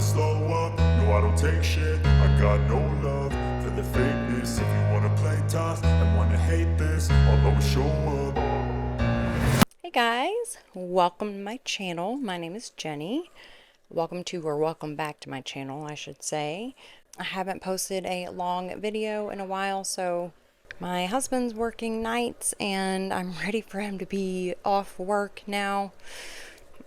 slow up, no I don't take shit. I got no love for the fakeness. If you wanna play tough and wanna hate this, I'll always show up. Hey guys, welcome to my channel. My name is Jenny. Welcome back to my channel, I should say. I haven't posted a long video in a while, so my husband's working nights and I'm ready for him to be off work now.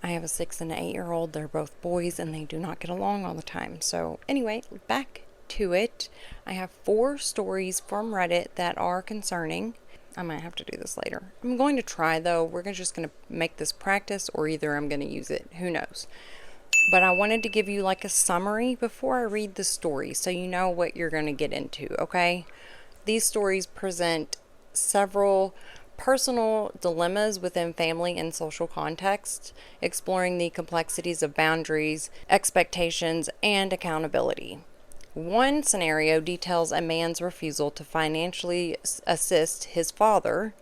I have a 6 and an 8-year-old. They're both boys and they do not get along all the time. So anyway, back to it. I have 4 stories from Reddit that are concerning. I might have to do this later. I'm going to try though. We're just going to make this practice, or either I'm going to use it. Who knows? But I wanted to give you like a summary before I read the story so you know what you're going to get into, okay? These stories present several personal dilemmas within family and social context, exploring the complexities of boundaries, expectations, and accountability. One scenario details a man's refusal to financially assist his father,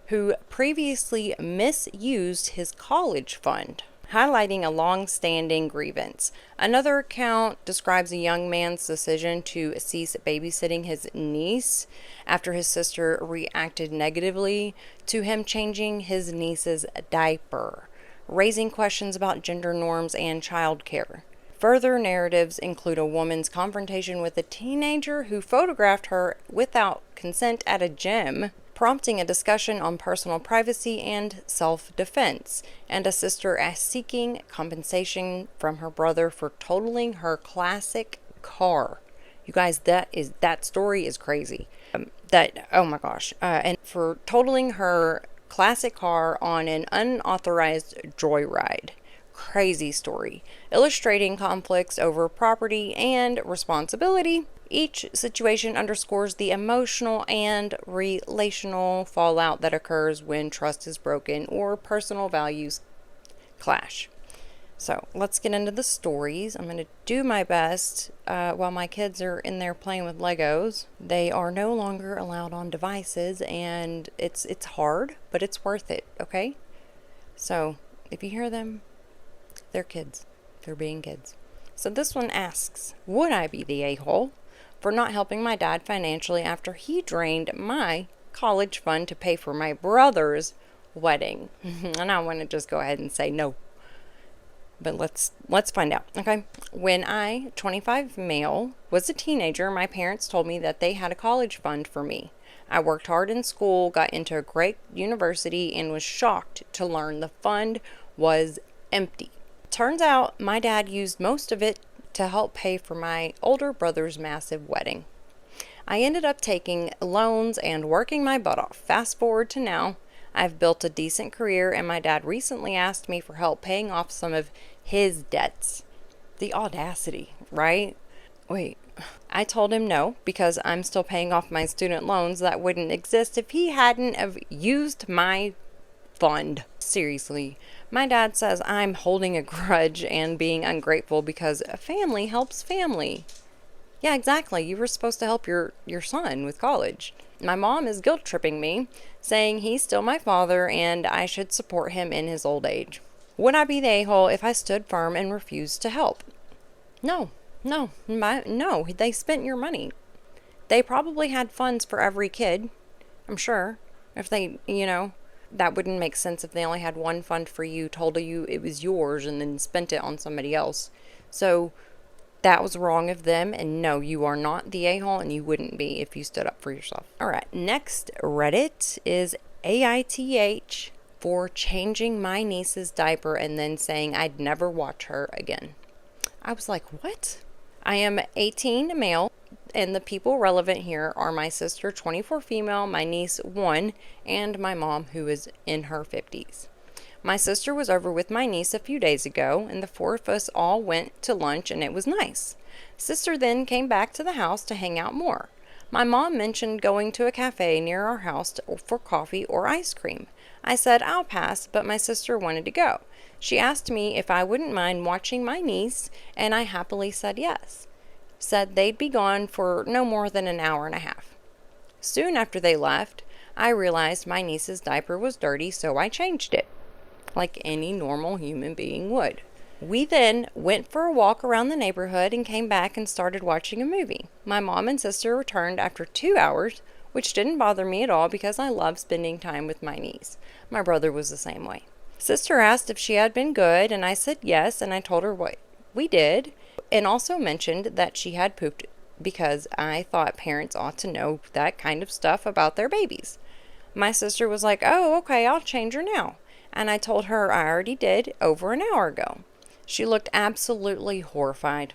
who previously misused his college fund, highlighting a long-standing grievance. Another account describes a young man's decision to cease babysitting his niece after his sister reacted negatively to him changing his niece's diaper, raising questions about gender norms and childcare. Further narratives include a woman's confrontation with a teenager who photographed her without consent at a gym, prompting a discussion on personal privacy and self-defense, and a sister seeking compensation from her brother for totaling her classic car. You guys, that story is crazy. Oh my gosh. And for totaling her classic car on an unauthorized joyride. Crazy story, illustrating conflicts over property and responsibility. Each situation underscores the emotional and relational fallout that occurs when trust is broken or personal values clash. So let's get into the stories. I'm going to do my best while my kids are in there playing with Legos. They are no longer allowed on devices, and it's hard, but it's worth it, okay? So if you hear them, they're kids. They're being kids. So this one asks, would I be the a-hole for not helping my dad financially after he drained my college fund to pay for my brother's wedding? And I want to just go ahead and say no. But let's find out, okay? When I, 25 male, was a teenager, my parents told me that they had a college fund for me. I worked hard in school, got into a great university, and was shocked to learn the fund was empty. Turns out my dad used most of it to help pay for my older brother's massive wedding. I ended up taking loans and working my butt off. Fast forward to now, I've built a decent career, and my dad recently asked me for help paying off some of his debts. The audacity, right? Wait, I told him no because I'm still paying off my student loans that wouldn't exist if he hadn't have used my fund. Seriously, my dad says I'm holding a grudge and being ungrateful because family helps family. Yeah, exactly. You were supposed to help your son with college. My mom is guilt tripping me, saying he's still my father and I should support him in his old age. Would I be the a-hole if I stood firm and refused to help? No, they spent your money. They probably had funds for every kid, I'm sure. If they, that wouldn't make sense if they only had one fund for you, told you it was yours, and then spent it on somebody else. So that was wrong of them, and no, you are not the a-hole, and you wouldn't be if you stood up for yourself. All right, next Reddit is AITA for changing my niece's diaper and then saying I'd never watch her again. I was like, what? I am 18 male, and the people relevant here are my sister, 24 female, my niece, 1, and my mom, who is in her 50s. My sister was over with my niece a few days ago, and the 4 of us all went to lunch, and it was nice. Sister then came back to the house to hang out more. My mom mentioned going to a cafe near our house for coffee or ice cream. I said I'll pass, but my sister wanted to go. She asked me if I wouldn't mind watching my niece, and I happily said yes. Said they'd be gone for no more than an hour and a half. Soon after they left, I realized my niece's diaper was dirty, so I changed it, like any normal human being would. We then went for a walk around the neighborhood and came back and started watching a movie. My mom and sister returned after 2 hours, which didn't bother me at all because I love spending time with my niece. My brother was the same way. Sister asked if she had been good, and I said yes, and I told her what we did, and also mentioned that she had pooped because I thought parents ought to know that kind of stuff about their babies. My sister was like, "Oh, okay, I'll change her now." And I told her I already did over an hour ago. She looked absolutely horrified,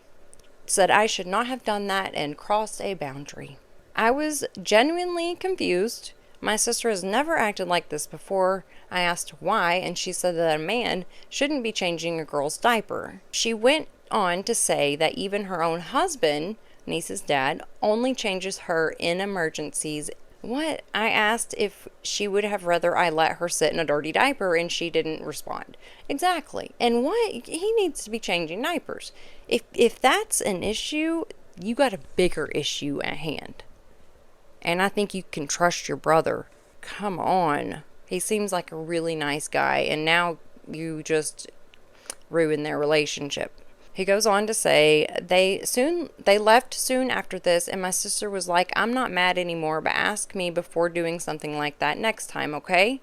said I should not have done that, and crossed a boundary. I was genuinely confused. My sister has never acted like this before. I asked why, and she said that a man shouldn't be changing a girl's diaper. She went on to say that even her own husband, niece's dad, only changes her in emergencies. What? I asked if she would have rather I let her sit in a dirty diaper, and she didn't respond. Exactly. And what? He needs to be changing diapers. If that's an issue, you got a bigger issue at hand. And I think you can trust your brother. Come on. He seems like a really nice guy, and now you just ruined their relationship. He goes on to say, they left soon after this, and my sister was like, "I'm not mad anymore, but ask me before doing something like that next time, okay?"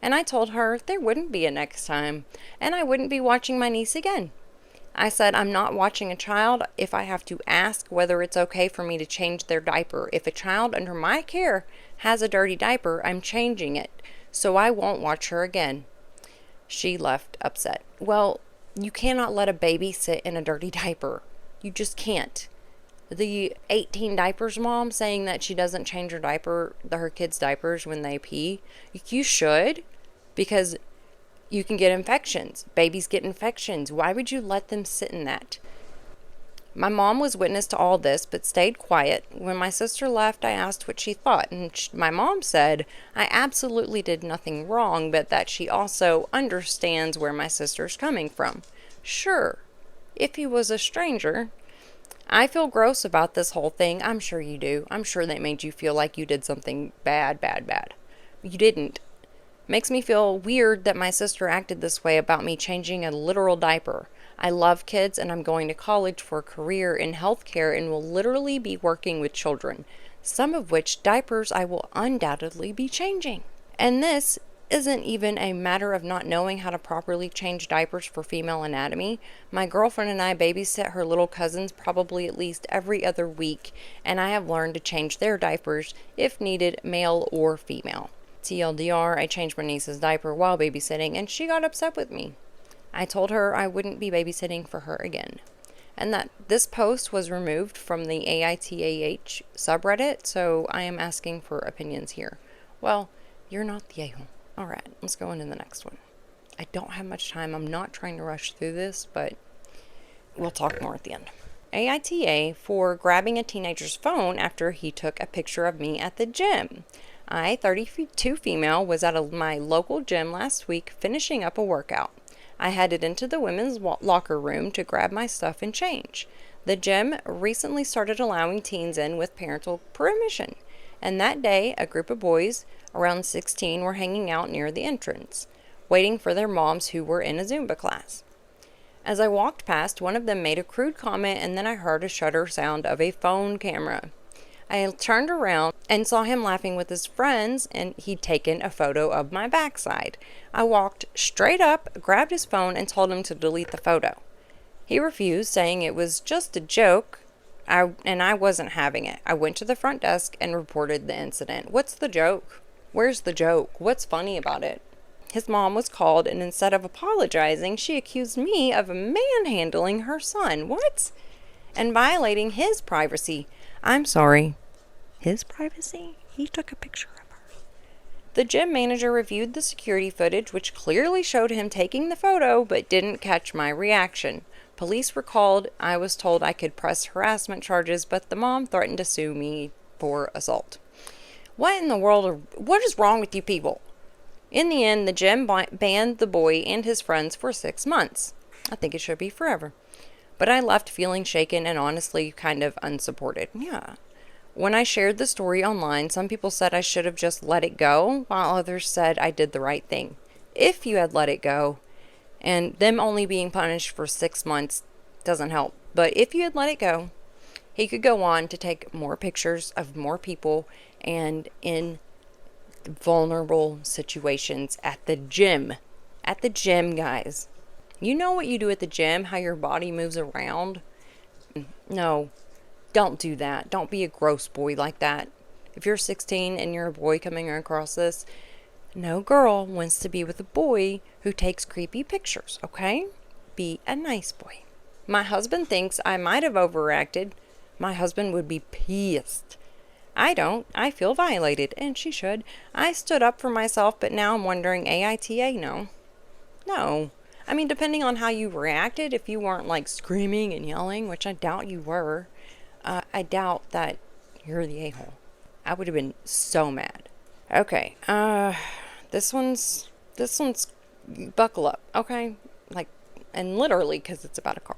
And I told her there wouldn't be a next time, and I wouldn't be watching my niece again. I said I'm not watching a child if I have to ask whether it's okay for me to change their diaper. If a child under my care has a dirty diaper, I'm changing it, so I won't watch her again. She left upset. Well, you cannot let a baby sit in a dirty diaper. You just can't. The 18 diapers mom saying that she doesn't change her kids' diapers when they pee, you should, because you can get infections. Babies get infections. Why would you let them sit in that? My mom was witness to all this, but stayed quiet. When my sister left, I asked what she thought, and my mom said I absolutely did nothing wrong, but that she also understands where my sister's coming from. Sure, if he was a stranger. I feel gross about this whole thing. I'm sure you do. I'm sure that made you feel like you did something bad. You didn't. Makes me feel weird that my sister acted this way about me changing a literal diaper. I love kids, and I'm going to college for a career in healthcare and will literally be working with children, some of which diapers I will undoubtedly be changing. And this isn't even a matter of not knowing how to properly change diapers for female anatomy. My girlfriend and I babysit her little cousins probably at least every other week, and I have learned to change their diapers if needed, male or female. TLDR, I changed my niece's diaper while babysitting, and she got upset with me. I told her I wouldn't be babysitting for her again, and that this post was removed from the AITA subreddit, so I am asking for opinions here. Well, you're not the a-hole. Alright, let's go into the next one. I don't have much time. I'm not trying to rush through this, but we'll talk more at the end. AITA for grabbing a teenager's phone after he took a picture of me at the gym. I, 32 female, was at my local gym last week finishing up a workout. I headed into the women's locker room to grab my stuff and change. The gym recently started allowing teens in with parental permission, and that day a group of boys around 16 were hanging out near the entrance, waiting for their moms who were in a Zumba class. As I walked past, one of them made a crude comment, and then I heard a shutter sound of a phone camera. I turned around and saw him laughing with his friends, and he'd taken a photo of my backside. I walked straight up, grabbed his phone, and told him to delete the photo. He refused, saying it was just a joke, and I wasn't having it. I went to the front desk and reported the incident. What's the joke? Where's the joke? What's funny about it? His mom was called, and instead of apologizing, she accused me of manhandling her son. What? And violating his privacy. I'm sorry. His privacy? He took a picture of her. The gym manager reviewed the security footage, which clearly showed him taking the photo, but didn't catch my reaction. Police were called. I was told I could press harassment charges, but the mom threatened to sue me for assault. What in the world? What is wrong with you people? In the end, the gym banned the boy and his friends for 6 months. I think it should be forever. But I left feeling shaken and honestly kind of unsupported. Yeah. When I shared the story online, some people said I should have just let it go, while others said I did the right thing. If you had let it go, And them only being punished for 6 months doesn't help. But if you had let it go, he could go on to take more pictures of more people and in vulnerable situations at the gym. At the gym, guys. You know what you do at the gym, how your body moves around? No, don't do that. Don't be a gross boy like that. If you're 16 and you're a boy coming across this, no girl wants to be with a boy who takes creepy pictures, okay? Be a nice boy. My husband thinks I might have overreacted. My husband would be pissed. I don't. I feel violated, and she should. I stood up for myself, but now I'm wondering, AITA? No. No. I mean, depending on how you reacted, if you weren't like screaming and yelling, which I doubt you were, I doubt that you're the a-hole. I would have been so mad. Okay, this one's, buckle up, okay? Like, and literally, because it's about a car.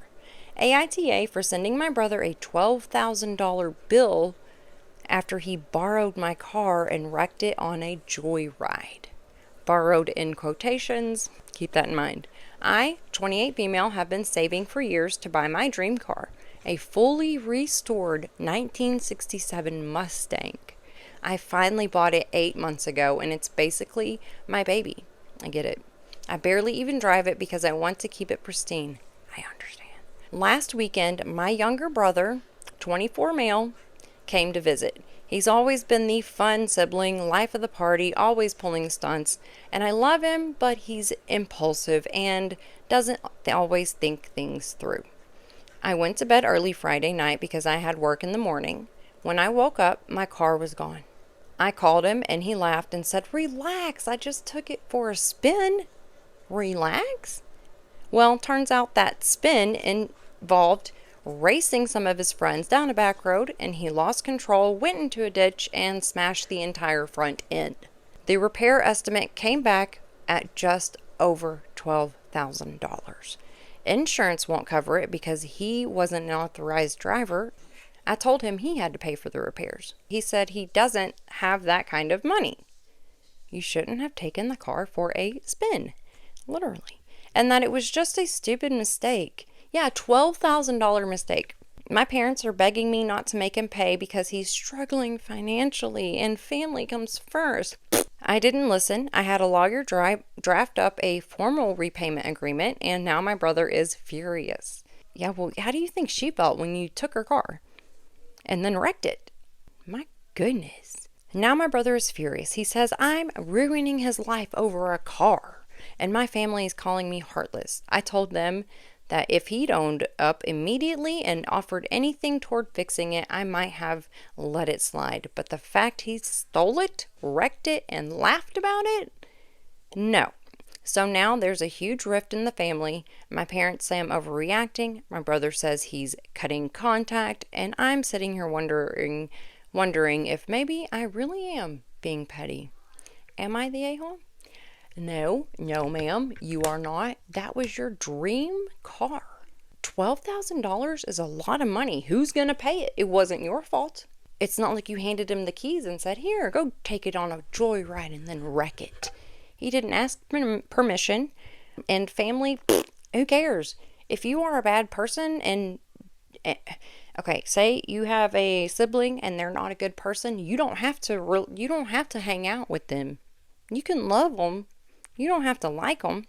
AITA for sending my brother a $12,000 bill after he borrowed my car and wrecked it on a joyride. Borrowed in quotations, keep that in mind. I, 28 female, have been saving for years to buy my dream car, a fully restored 1967 Mustang. I finally bought it 8 months ago, and it's basically my baby. I get it. I barely even drive it because I want to keep it pristine. I understand. Last weekend, my younger brother, 24 male, came to visit. He's always been the fun sibling, life of the party, always pulling stunts, and I love him, but he's impulsive and doesn't always think things through. I went to bed early Friday night because I had work in the morning. When I woke up, my car was gone. I called him and he laughed and said, "Relax, I just took it for a spin." Relax? Well, turns out that spin involved racing some of his friends down a back road, and he lost control, went into a ditch, and smashed the entire front end. The repair estimate came back at just over $12,000. Insurance won't cover it because he wasn't an authorized driver. I told him he had to pay for the repairs. He said he doesn't have that kind of money. You shouldn't have taken the car for a spin, literally. And that it was just a stupid mistake. Yeah, $12,000 mistake. My parents are begging me not to make him pay because he's struggling financially and family comes first. I didn't listen. I had a lawyer draft up a formal repayment agreement, and now my brother is furious. Yeah, well, how do you think she felt when you took her car and then wrecked it? My goodness. Now my brother is furious. He says I'm ruining his life over a car, and my family is calling me heartless. I told them that if he'd owned up immediately and offered anything toward fixing it, I might have let it slide. But the fact he stole it, wrecked it, and laughed about it? No. So now there's a huge rift in the family. My parents say I'm overreacting. My brother says he's cutting contact. And I'm sitting here wondering if maybe I really am being petty. Am I the a-hole? No, ma'am, you are not. That was your dream car. $12,000 is a lot of money. Who's going to pay it? It wasn't your fault. It's not like you handed him the keys and said, "Here, go take it on a joyride and then wreck it." He didn't ask permission. And family, who cares? If you are a bad person and okay, say you have a sibling and they're not a good person, you don't have to hang out with them. You can love them. You don't have to like them,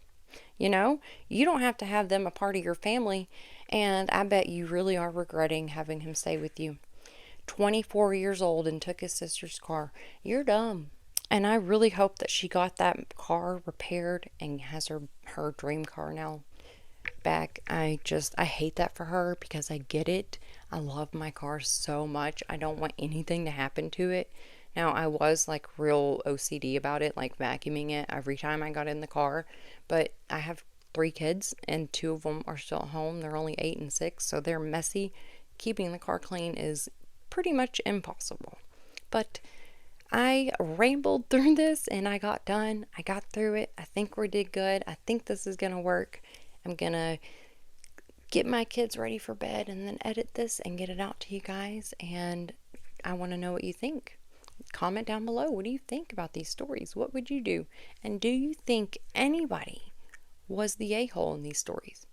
you know? You don't have to have them a part of your family, and I bet you really are regretting having him stay with you. 24 years old and took his sister's car. You're dumb. And I really hope that she got that car repaired and has her dream car now back. I hate that for her because I get it. I love my car so much. I don't want anything to happen to it. Now, I was like real OCD about it, like vacuuming it every time I got in the car, but I have 3 kids and 2 of them are still at home. They're only 8 and 6, so they're messy. Keeping the car clean is pretty much impossible. But I rambled through this and I got done. I got through it. I think we did good. I think this is going to work. I'm going to get my kids ready for bed and then edit this and get it out to you guys. And I want to know what you think. Comment down below. What do you think about these stories? What would you do? And do you think anybody was the a-hole in these stories?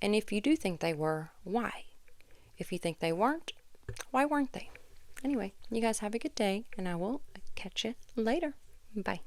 And if you do think they were, why? If you think they weren't, why weren't they? Anyway, you guys have a good day, and I will catch you later. Bye.